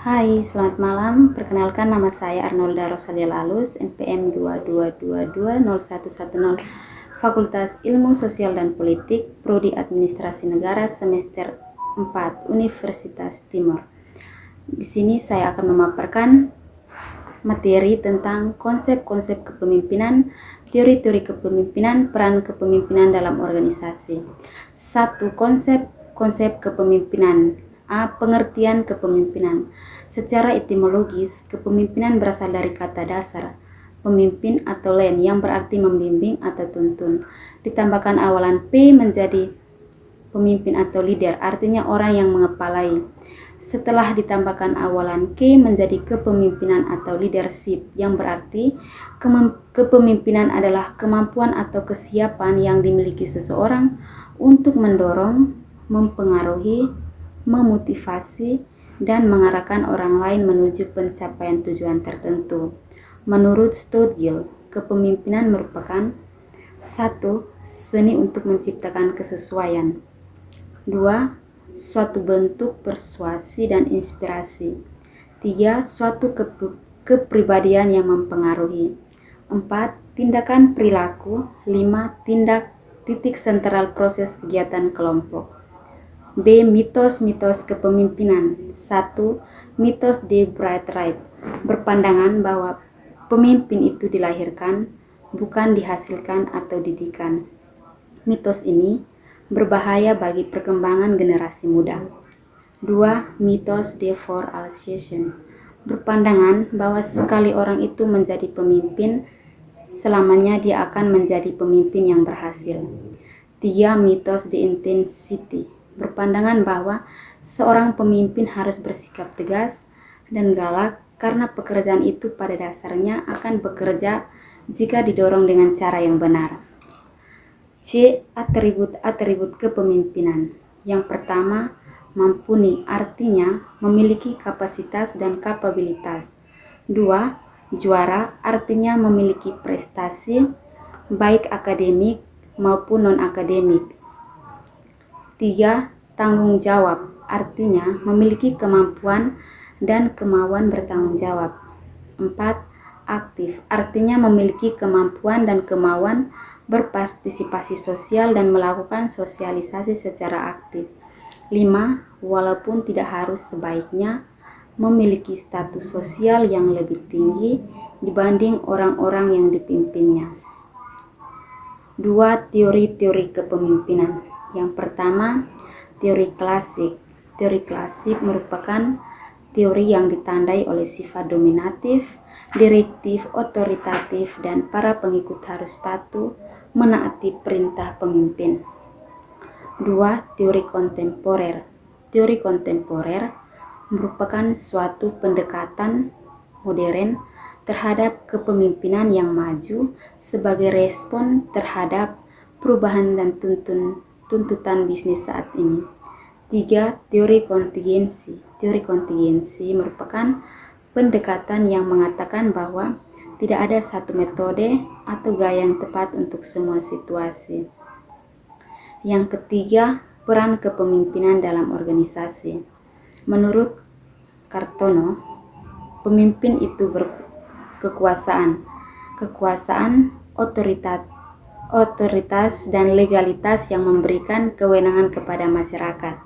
Hai, selamat malam. Perkenalkan nama saya Arnolda Rosalia Lalus, NPM 22220110, Fakultas Ilmu Sosial dan Politik, Prodi Administrasi Negara, semester 4, Universitas Timur. Di sini saya akan memaparkan materi tentang konsep-konsep kepemimpinan, teori-teori kepemimpinan, peran kepemimpinan dalam organisasi. 1. Konsep kepemimpinan. A. Pengertian kepemimpinan. Secara etimologis, kepemimpinan berasal dari kata dasar pemimpin atau len yang berarti membimbing atau tuntun. Ditambahkan awalan P menjadi pemimpin atau leader, artinya orang yang mengepalai. Setelah ditambahkan awalan K menjadi kepemimpinan atau leadership, yang berarti kepemimpinan adalah kemampuan atau kesiapan yang dimiliki seseorang untuk mendorong, mempengaruhi, memotivasi, dan mengarahkan orang lain menuju pencapaian tujuan tertentu. Menurut Stougil, kepemimpinan merupakan 1. Seni untuk menciptakan kesesuaian. 2. Suatu bentuk persuasi dan inspirasi. 3. Suatu kepribadian yang mempengaruhi. 4. Tindakan perilaku. 5. Titik sentral proses kegiatan kelompok. B. Mitos-mitos kepemimpinan. 1. Mitos de Bright-Wright berpandangan bahwa pemimpin itu dilahirkan, bukan dihasilkan atau didikan. Mitos ini berbahaya bagi perkembangan generasi muda. 2. Mitos de Four-Alciation berpandangan bahwa sekali orang itu menjadi pemimpin, selamanya dia akan menjadi pemimpin yang berhasil. 3. Mitos de Intensity berpandangan bahwa seorang pemimpin harus bersikap tegas dan galak karena pekerjaan itu pada dasarnya akan bekerja jika didorong dengan cara yang benar. C. Atribut-atribut kepemimpinan. Yang pertama, mumpuni, artinya memiliki kapasitas dan kapabilitas. 2. Juara, artinya memiliki prestasi baik akademik maupun non-akademik. 3. Tanggung jawab, artinya memiliki kemampuan dan kemauan bertanggung jawab. 4. Aktif, artinya memiliki kemampuan dan kemauan berpartisipasi sosial dan melakukan sosialisasi secara aktif. 5. Walaupun tidak harus, sebaiknya memiliki status sosial yang lebih tinggi dibanding orang-orang yang dipimpinnya. 2. Teori-teori kepemimpinan. Yang pertama, teori klasik. Teori klasik merupakan teori yang ditandai oleh sifat dominatif, direktif, otoritatif, dan para pengikut harus patuh menaati perintah pemimpin. 2. Teori kontemporer. Teori kontemporer merupakan suatu pendekatan modern terhadap kepemimpinan yang maju sebagai respon terhadap perubahan dan tuntutan bisnis saat ini. 3. Teori kontingensi. Teori kontingensi merupakan pendekatan yang mengatakan bahwa tidak ada satu metode atau gaya yang tepat untuk semua situasi. Yang ketiga, peran kepemimpinan dalam organisasi. Menurut Kartono, pemimpin itu berkekuasaan, otoritas dan legalitas yang memberikan kewenangan kepada masyarakat.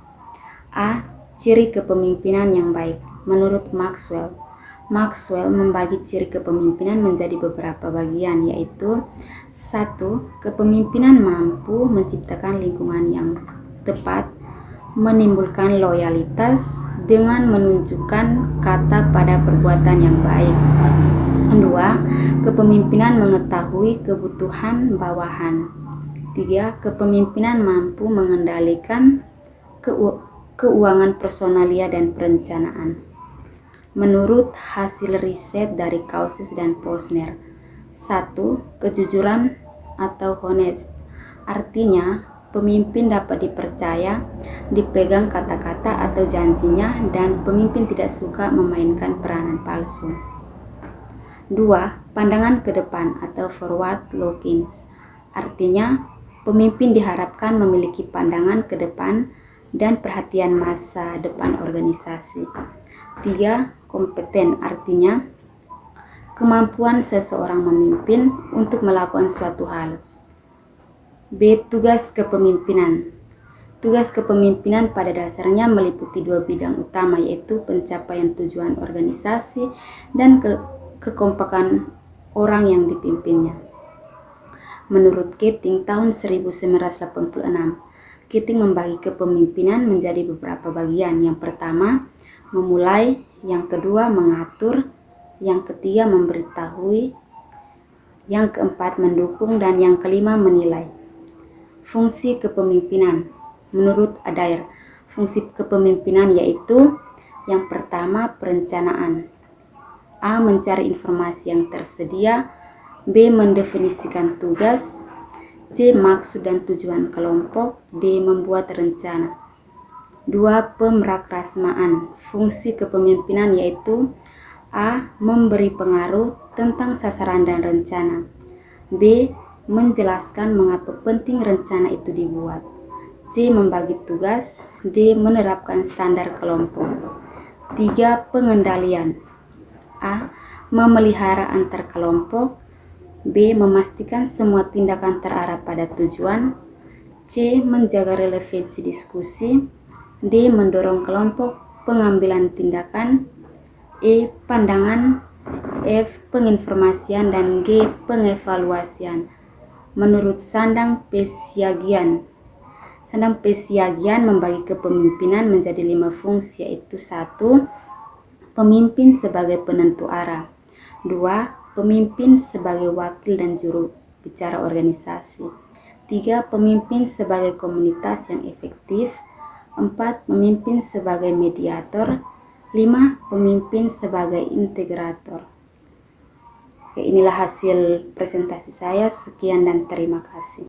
A. Ciri kepemimpinan yang baik. Menurut Maxwell membagi ciri kepemimpinan menjadi beberapa bagian, yaitu 1. Kepemimpinan mampu menciptakan lingkungan yang tepat, menimbulkan loyalitas dengan menunjukkan kata pada perbuatan yang baik. 2. Kepemimpinan mengetahui kebutuhan bawahan. 3. Kepemimpinan mampu mengendalikan keuangan personalia dan perencanaan. Menurut hasil riset dari Kausis dan Posner, 1. Kejujuran atau honest, artinya pemimpin dapat dipercaya, dipegang kata-kata atau janjinya, dan pemimpin tidak suka memainkan peranan palsu. 2. Pandangan ke depan atau forward looking, artinya pemimpin diharapkan memiliki pandangan ke depan dan perhatian masa depan organisasi. 3. Kompeten, artinya kemampuan seseorang memimpin untuk melakukan suatu hal. B. Tugas kepemimpinan. Tugas kepemimpinan pada dasarnya meliputi dua bidang utama, yaitu pencapaian tujuan organisasi dan kekompakan orang yang dipimpinnya. Menurut Keating tahun 1986, Keating membagi kepemimpinan menjadi beberapa bagian. Yang pertama, memulai, yang kedua, mengatur, yang ketiga, memberitahui, yang keempat, mendukung, dan yang kelima, menilai. Fungsi kepemimpinan. Menurut Adair, fungsi kepemimpinan yaitu yang pertama, perencanaan. A. Mencari informasi yang tersedia. B. Mendefinisikan tugas. C. Maksud dan tujuan kelompok. D. Membuat rencana. 2. Pemrakrasmaan. Fungsi kepemimpinan yaitu A. Memberi pengaruh tentang sasaran dan rencana. B. Menjelaskan mengapa penting rencana itu dibuat. C. Membagi tugas. D. Menerapkan standar kelompok. 3. Pengendalian. A. Memelihara antar kelompok. B. Memastikan semua tindakan terarah pada tujuan. C. Menjaga relevansi diskusi. D. Mendorong kelompok pengambilan tindakan. E. Pandangan. F. Penginformasian. Dan G. Pengevaluasian. Menurut Sandang Pesiagian membagi kepemimpinan menjadi 5 fungsi, yaitu 1. Pemimpin sebagai penentu arah. 2. Pemimpin sebagai wakil dan juru bicara organisasi. 3. Pemimpin sebagai komunitas yang efektif. 4. Pemimpin sebagai mediator. 5. Pemimpin sebagai integrator. Oke, inilah hasil presentasi saya. Sekian dan terima kasih.